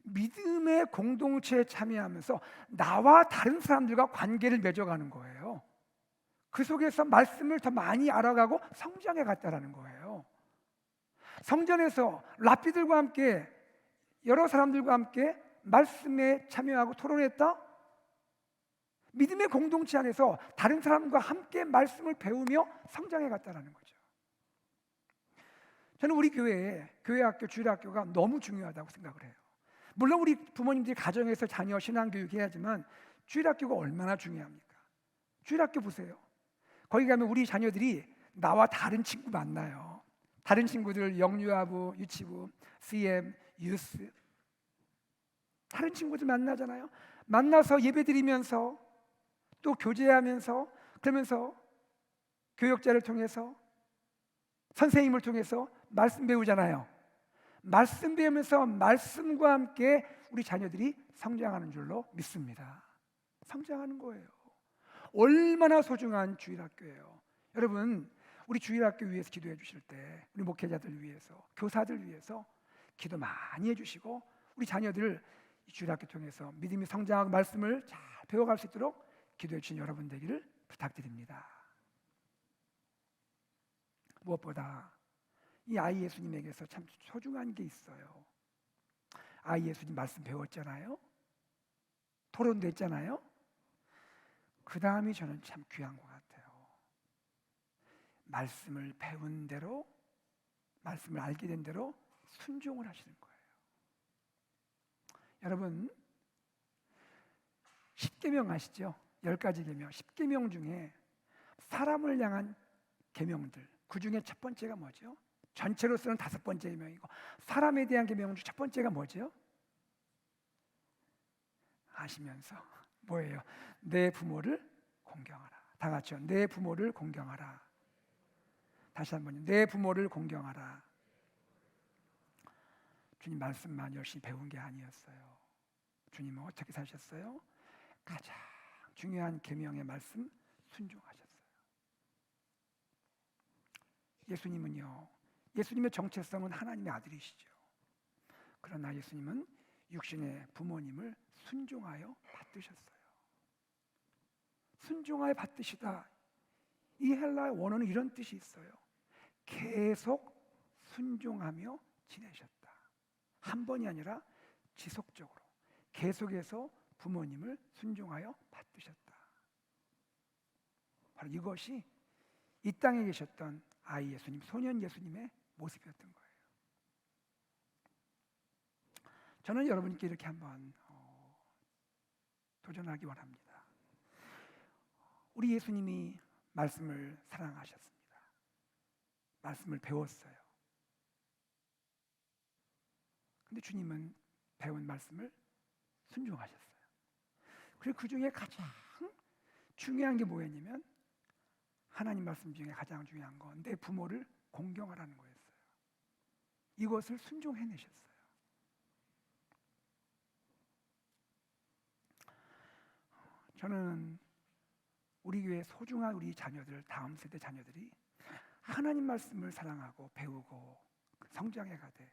믿음의 공동체에 참여하면서 나와 다른 사람들과 관계를 맺어가는 거예요. 그 속에서 말씀을 더 많이 알아가고 성장해 갔다는 거예요. 성전에서 랍비들과 함께, 여러 사람들과 함께 말씀에 참여하고 토론했다. 믿음의 공동체 안에서 다른 사람과 함께 말씀을 배우며 성장해 갔다는 거죠. 저는 우리 교회에 교회학교, 주일학교가 너무 중요하다고 생각을 해요. 물론 우리 부모님들이 가정에서 자녀 신앙교육 해야지만 주일학교가 얼마나 중요합니까? 주일학교 보세요. 거기 가면 우리 자녀들이 나와 다른 친구 만나요. 다른 친구들, 영유아부, 유치부, CM, 유스, 다른 친구들 만나잖아요. 만나서 예배드리면서 또 교제하면서, 그러면서 교역자를 통해서, 선생님을 통해서 말씀 배우잖아요. 말씀 배우면서 말씀과 함께 우리 자녀들이 성장하는 줄로 믿습니다. 성장하는 거예요. 얼마나 소중한 주일학교예요. 여러분, 우리 주일학교 위해서 기도해 주실 때 우리 목회자들 위해서, 교사들 위해서 기도 많이 해주시고 우리 자녀들 이 주일학교 통해서 믿음이 성장하고 말씀을 잘 배워갈 수 있도록 기도해 주신 여러분 되기를 부탁드립니다. 무엇보다 이 아이 예수님에게서 참 소중한 게 있어요. 아이 예수님 말씀 배웠잖아요. 토론도 했잖아요. 그 다음이 저는 참 귀한 것 같아요. 말씀을 배운 대로, 말씀을 알게 된 대로 순종을 하시는 거예요. 여러분, 10계명 아시죠? 10가지 계명, 10계명 중에 사람을 향한 계명들, 그 중에 첫 번째가 뭐죠? 전체로서는 5번째 계명이고 사람에 대한 계명 중 첫 번째가 뭐죠? 아시면서 뭐예요? 내 부모를 공경하라. 다 같이요. 내 부모를 공경하라. 다시 한번요. 내 부모를 공경하라. 주님 말씀만 열심히 배운 게 아니었어요. 주님은 어떻게 사셨어요? 가장 중요한 계명의 말씀 순종하셨어요. 예수님은요, 예수님의 정체성은 하나님의 아들이시죠. 그러나 예수님은 육신의 부모님을 순종하여 받드셨어요. 순종하여 받드시다. 이 헬라의 원어는 이런 뜻이 있어요. 계속 순종하며 지내셨다. 한 번이 아니라 지속적으로 계속해서 부모님을 순종하여 받드셨다. 바로 이것이 이 땅에 계셨던 아이 예수님, 소년 예수님의 모습이었던 거예요. 저는 여러분께 이렇게 한번 도전하기 원합니다. 우리 예수님이 말씀을 사랑하셨습니다. 말씀을 배웠어요. 근데 주님은 배운 말씀을 순종하셨어요. 그리고 그 중에 가장 중요한 게 뭐였냐면 하나님 말씀 중에 가장 중요한 건 내 부모를 공경하라는 거였어요. 이것을 순종해내셨어요. 저는 우리 교회 소중한 우리 자녀들, 다음 세대 자녀들이 하나님 말씀을 사랑하고 배우고 성장해가되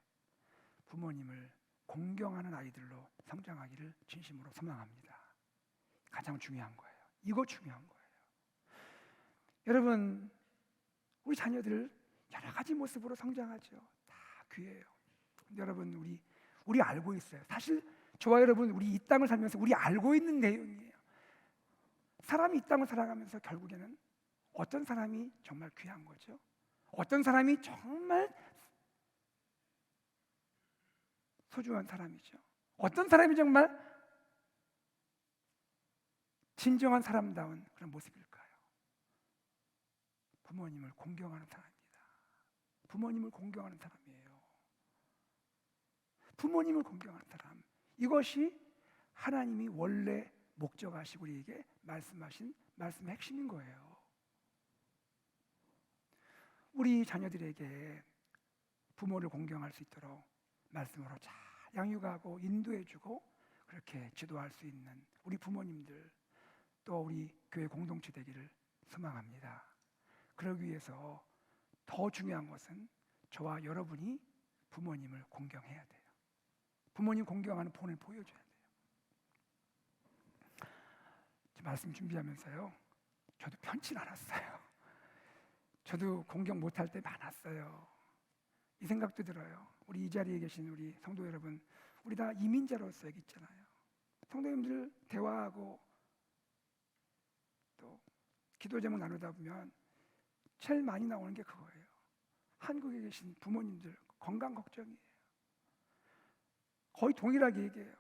부모님을 공경하는 아이들로 성장하기를 진심으로 소망합니다. 가장 중요한 거예요. 이거 중요한 거예요. 여러분, 우리 자녀들 여러 가지 모습으로 성장하죠. 다 귀해요. 여러분, 우리 알고 있어요. 사실 저와 여러분, 우리 이 땅을 살면서 우리 알고 있는 내용이에요. 사람이 이 땅을 살아가면서 결국에는 어떤 사람이 정말 귀한 거죠. 어떤 사람이 정말 소중한 사람이죠. 어떤 사람이 정말 진정한 사람다운 그런 모습일까요? 부모님을 공경하는 사람입니다. 부모님을 공경하는 사람이에요. 부모님을 공경하는 사람. 이것이 하나님이 원래 목적하시고 우리에게 말씀하신 말씀의 핵심인 거예요. 우리 자녀들에게 부모를 공경할 수 있도록 말씀으로 잘 양육하고 인도해주고 그렇게 지도할 수 있는 우리 부모님들 또 우리 교회 공동체 되기를 소망합니다. 그러기 위해서 더 중요한 것은 저와 여러분이 부모님을 공경해야 돼요. 부모님 공경하는 본을 보여줘야 돼요. 말씀 준비하면서요, 저도 편치 않았어요. 저도 공경 못할 때 많았어요. 이 생각도 들어요. 우리 이 자리에 계신 우리 성도 여러분, 우리 다 이민자로서 여기 있잖아요. 성도님들 대화하고 또 기도 제목 나누다 보면 제일 많이 나오는 게 그거예요. 한국에 계신 부모님들 건강 걱정이에요. 거의 동일하게 얘기해요.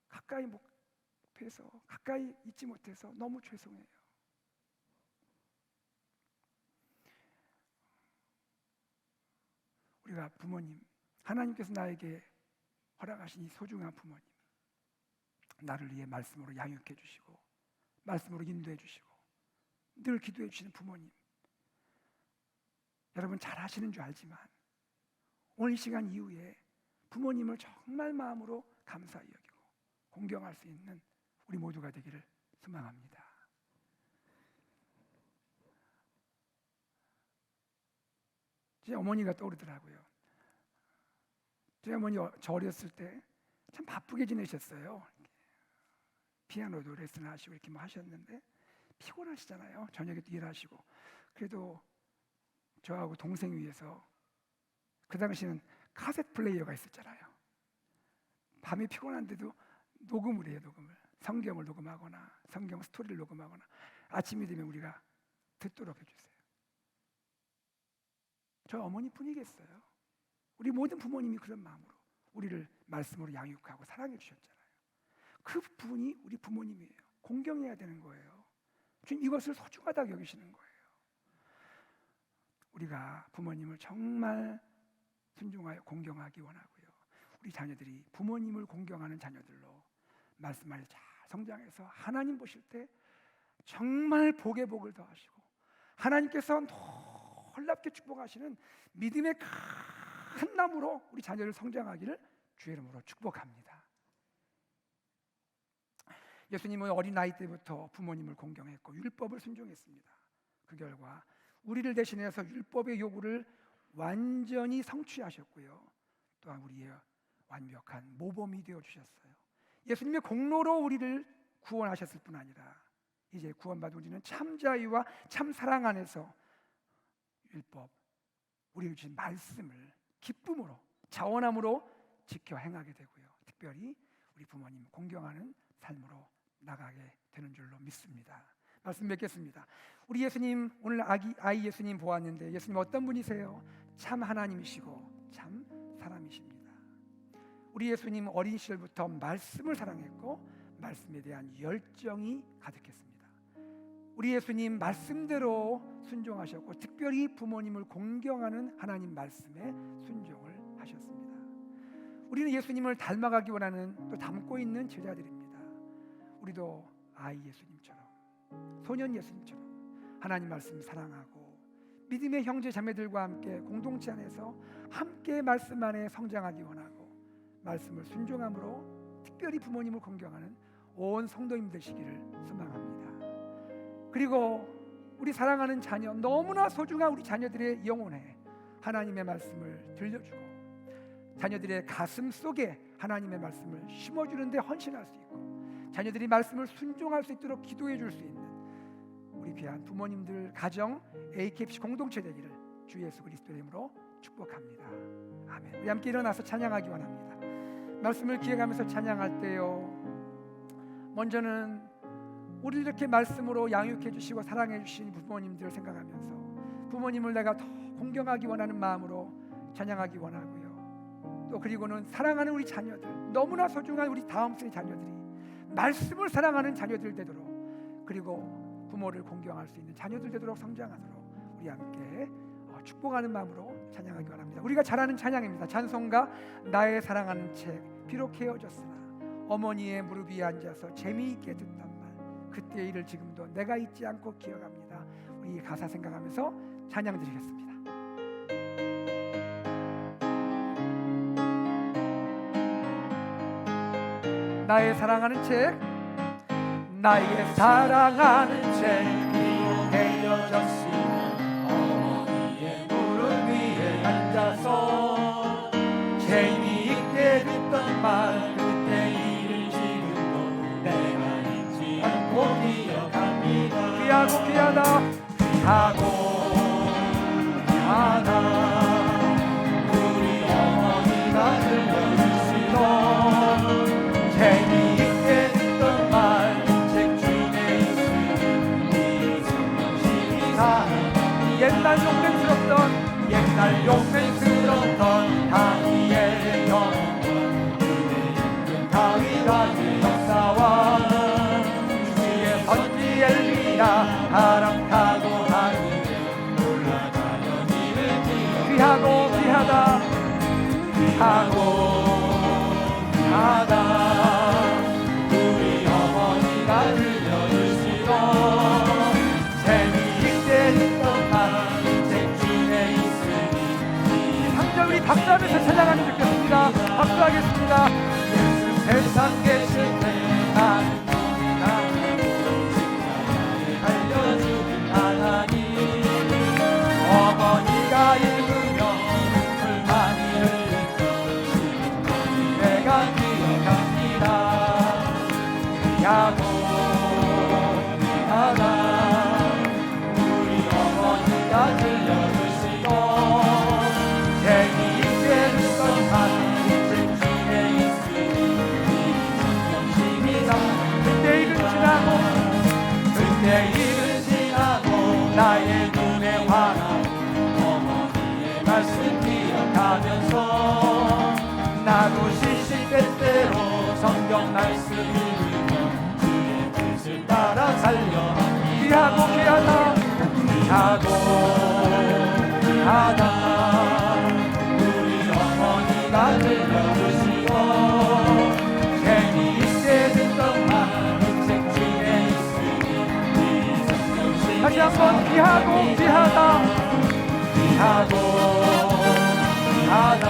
가까이 목표해서 가까이 있지 못해서 너무 죄송해요. 우리가 부모님, 하나님께서 나에게 허락하신 이 소중한 부모님, 나를 위해 말씀으로 양육해 주시고 말씀으로 인도해 주시고 늘 기도해 주시는 부모님, 여러분 잘 하시는 줄 알지만 오늘 이 시간 이후에 부모님을 정말 마음으로 감사히 여기고 공경할 수 있는 우리 모두가 되기를 소망합니다. 제 어머니가 떠오르더라고요. 제 어머니 저 어렸을 때 참 바쁘게 지내셨어요. 피아노도 레슨하시고 이렇게 뭐 하셨는데 피곤하시잖아요. 저녁에 또 일하시고. 그래도 저하고 동생 위해서 그 당시는 카세트 플레이어가 있었잖아요. 밤에 피곤한데도 녹음을 해요. 성경을 녹음하거나 성경 스토리를 녹음하거나 아침이 되면 우리가 듣도록 해주세요. 저 어머니뿐이겠어요. 우리 모든 부모님이 그런 마음으로 우리를 말씀으로 양육하고 사랑해 주셨잖아요. 그 분이 우리 부모님이에요. 공경해야 되는 거예요. 주님 이것을 소중하다고 여기시는 거예요. 우리가 부모님을 정말 순종하여 공경하기 원하고요. 우리 자녀들이 부모님을 공경하는 자녀들로 말씀을 잘 성장해서 하나님 보실 때 정말 복의 복을 더하시고 하나님께서 놀랍게 축복하시는 믿음의 큰 나무로 우리 자녀를 성장하기를 주의 이름으로 축복합니다. 예수님은 어린 나이 때부터 부모님을 공경했고 율법을 순종했습니다. 그 결과 우리를 대신해서 율법의 요구를 완전히 성취하셨고요. 또한 우리의 완벽한 모범이 되어 주셨어요. 예수님의 공로로 우리를 구원하셨을 뿐 아니라 이제 구원받은 우리는 참 자유와 참 사랑 안에서 율법, 우리에게 주신 말씀을 기쁨으로 자원함으로 지켜 행하게 되고요. 특별히 우리 부모님 공경하는 삶으로 나가게 되는 줄로 믿습니다. 말씀 맺겠습니다. 우리 예수님, 오늘 아이 예수님 보았는데 예수님 어떤 분이세요? 참 하나님이시고 참 사람이십니다. 우리 예수님 어린 시절부터 말씀을 사랑했고 말씀에 대한 열정이 가득했습니다. 우리 예수님 말씀대로 순종하셨고 특별히 부모님을 공경하는 하나님 말씀에 순종을 하셨습니다. 우리는 예수님을 닮아가기 원하는 또 닮고 있는 제자들입니다. 우리도 아이 예수님처럼, 소년 예수님처럼 하나님 말씀 사랑하고 믿음의 형제 자매들과 함께 공동체 안에서 함께 말씀 안에 성장하기 원하고 말씀을 순종함으로 특별히 부모님을 공경하는 온 성도님 되시기를 소망합니다. 그리고 우리 사랑하는 자녀, 너무나 소중한 우리 자녀들의 영혼에 하나님의 말씀을 들려주고 자녀들의 가슴 속에 하나님의 말씀을 심어주는 데 헌신할 수 있고 자녀들이 말씀을 순종할 수 있도록 기도해 줄 수 있는 우리 귀한 부모님들 가정 AKFC 공동체 되기를 주 예수 그리스도의 이름으로 축복합니다. 아멘. 우리 함께 일어나서 찬양하기 원합니다. 말씀을 기억하면서 찬양할 때요, 먼저는 우리 이렇게 말씀으로 양육해 주시고 사랑해 주신 부모님들을 생각하면서 부모님을 내가 더 공경하기 원하는 마음으로 찬양하기 원하고요. 또 그리고는 사랑하는 우리 자녀들, 너무나 소중한 우리 다음 세대 자녀들이 말씀을 사랑하는 자녀들 되도록, 그리고 부모를 공경할 수 있는 자녀들 되도록 성장하도록 우리 함께 축복하는 마음으로 찬양하기 원합니다. 우리가 잘 아는 찬양입니다. 찬송가 나의 사랑하는 책 비록 헤어졌으나 어머니의 무릎 위에 앉아서 재미있게 듣던 말 그때의 일을 지금도 내가 잊지 않고 기억합니다. 우리 가사 생각하면서 찬양 드리겠습니다. 나의 사랑하는 책, 나의 사랑하는 책 비록 헤어졌으나 어머니의 무릎 위에 앉아서 재미있게 듣던 말 그때 일을 지금도 내가 잊지 않고 기억합니다. 귀하고 귀하다, 귀하고 귀하다 우리 어머니가 들려주시던 재미있게 듣던 말 책 중에 있으니 성경심이 사랑 옛날 용맹스럽던 다니엘의 경험 그대 이끈 다윗의 역사와 주의 선지 엘리야 바람 타고 다니엘 올라가던 일을 기억 귀하고 귀하다 귀하고 귀하다 우리 어머니가 들려주시던 재미있게 듣던 말 책 중에 있으니 3절 우리 박수하면서 찬양하면 좋겠습니다. 박수하겠습니다. 예수 세상 계실 때 나는 십자가에 달려주신 하나님 어머니가 읽으며 눈물 많이 흘리고 내가 기억합니다. 귀하고 귀하다 우리 어머니가 들려주시고 재미있게 듣던 책 중에 있으니 성경심이다. 그때 일은 지나고 나의 눈에 환하고 어머니의 말씀 기억하면서 나도 시시때때로 성경 말씀 읽으며 주의 뜻을 따라 살려 귀하고 귀하다 귀하고 귀하다 우리 어머니가 들려주시고 재미있게 듣던 말 책 중에 있으니 성경심 다시 한번 귀하고 귀하다 귀하고 귀하다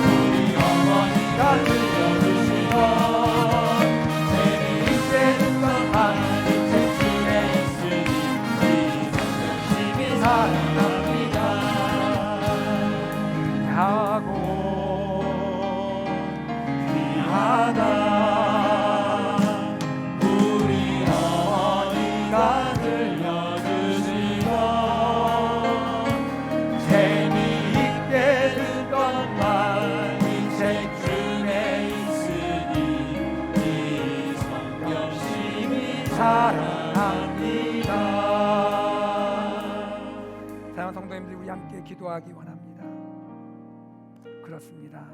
우리 어머니가 들려주시고 재미있게 듣던 말 책 중에 있으니 성경심이 사랑합니다. 귀하고 귀하다 우리 어머니가 들려주시고 재미있게 사랑합니다. 사랑하는 성도님들, 우리 함께 기도하기 원합니다. 그렇습니다.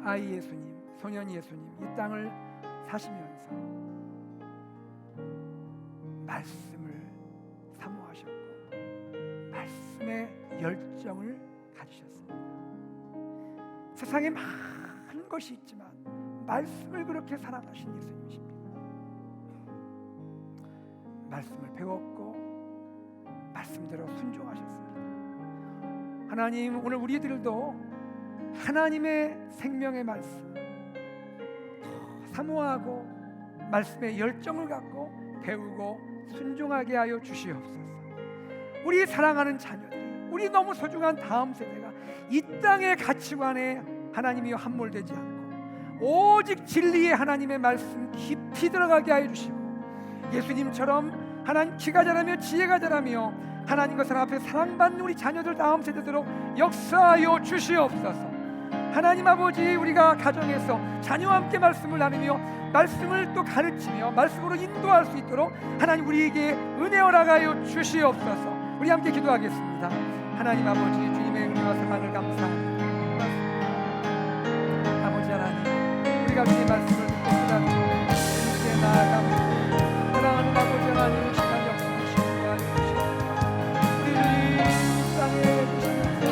아이 예수님, 소년 예수님 이 땅을 사시면서 말씀을 사모하셨고 말씀에 열정을 가지셨습니다. 세상에 많은 것이 있지만 말씀을 그렇게 사랑하신 예수님이십니다. 말씀을 배웠고 말씀대로 순종하셨습니다. 하나님, 오늘 우리들도 하나님의 생명의 말씀 더 사모하고 말씀에 열정을 갖고 배우고 순종하게 하여 주시옵소서. 우리 사랑하는 자녀들이, 우리 너무 소중한 다음 세대가 이 땅의 가치관에 하나님이 함몰되지 않고 오직 진리의 하나님의 말씀 깊이 들어가게 하여 주시고, 예수님처럼 하나님 키가 자라며 지혜가 자라며 하나님과 사람 앞에 사랑받는 우리 자녀들 다음 세대대로 역사하여 주시옵소서. 하나님 아버지, 우리가 가정에서 자녀와 함께 말씀을 나누며 말씀을 또 가르치며 말씀으로 인도할 수 있도록 하나님 우리에게 은혜 허락하여 주시옵소서. 우리 함께 기도하겠습니다. 하나님 아버지, 주님의 은혜와 사랑을 감사합니다. 아버지 하나님, 우리가 주의 말씀을 듣고 깨닫고 주님께 나아갑니다. 사랑하는 아버지 하나님, 시간 역사하시고 하시옵소서. 우리들이 이 땅에 계시면서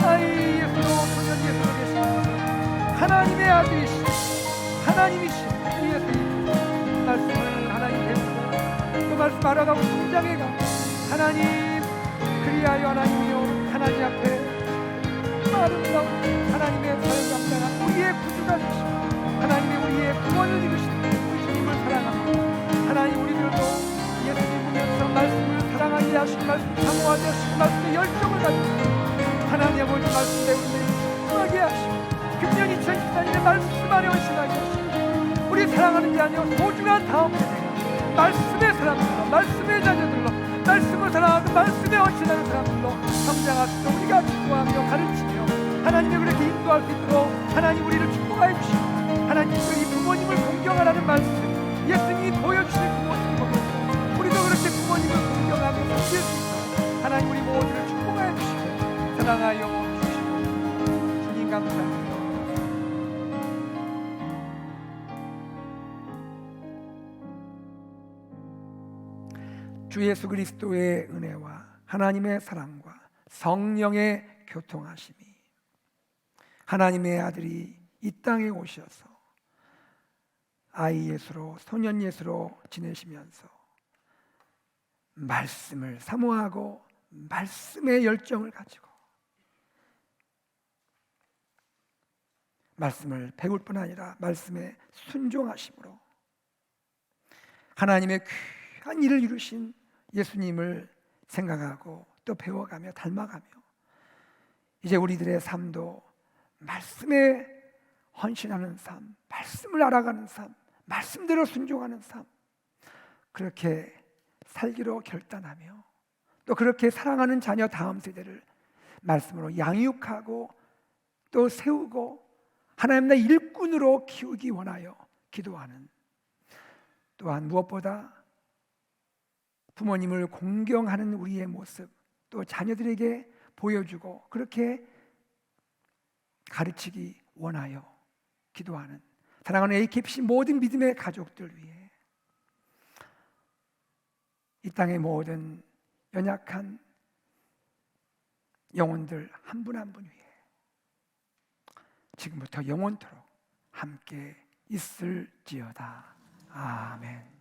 아이 예수로 소년 예수로 계시면서 하나님의 아들이시고 하나님이신 우리 예수님 말씀을 하나님 배우고 또 말씀 알아가고 성장해가고 하나님 그리하여 하나님이여 하나님 앞에 아름다운 하나님의 사역감당한 우리의 구주가 되시고 하나님의 우리의 구원을 이루시는 우리 주님을 사랑합니다. 하나님, 우리들도 예수님 보면서 말씀을 사랑하게 하시고 말씀 사모하게 하시고 말씀의 열정을 가지고 하나님 아버지 말씀 배우는 하게 하시고 금년 2014년에 말씀 안에 헌신하게 하시고 우리 사랑하는 자녀 소중한 다음 세대가 말씀의 사람들로 말씀의 자녀들로 말씀을 사랑하고 말씀에 헌신하는 사람들로 성장할 수 있도록 우리가 기도하며 가르치며 하나님이 그렇게 인도할 수 있도록 하나님 우리를 축복하여 주시고 하나님 이 부모님을 공경하라는 말씀 예수님이 보여주신 그 모습을 보면서 우리도 그렇게 부모님을 공경하며 섬길 수 있도록 하나님 우리 모두를 축복하여 주시고 사랑하여 주시고 주님 감사합니다. 주 예수 그리스도의 은혜와 하나님의 사랑과 성령의 교통하심이 하나님의 아들이 이 땅에 오셔서 아이 예수로 소년 예수로 지내시면서 말씀을 사모하고 말씀의 열정을 가지고 말씀을 배울 뿐 아니라 말씀에 순종하심으로 하나님의 귀한 일을 이루신 예수님을 생각하고 또 배워가며 닮아가며 이제 우리들의 삶도 말씀에 헌신하는 삶, 말씀을 알아가는 삶, 말씀대로 순종하는 삶, 그렇게 살기로 결단하며 또 그렇게 사랑하는 자녀 다음 세대를 말씀으로 양육하고 또 세우고 하나님 나라의 일꾼으로 키우기 원하여 기도하는, 또한 무엇보다 부모님을 공경하는 우리의 모습 또 자녀들에게 보여주고 그렇게 가르치기 원하여 기도하는 사랑하는 AKPC 모든 믿음의 가족들 위해, 이 땅의 모든 연약한 영혼들 한 분 한 분 위해 지금부터 영원토록 함께 있을지어다. 아멘.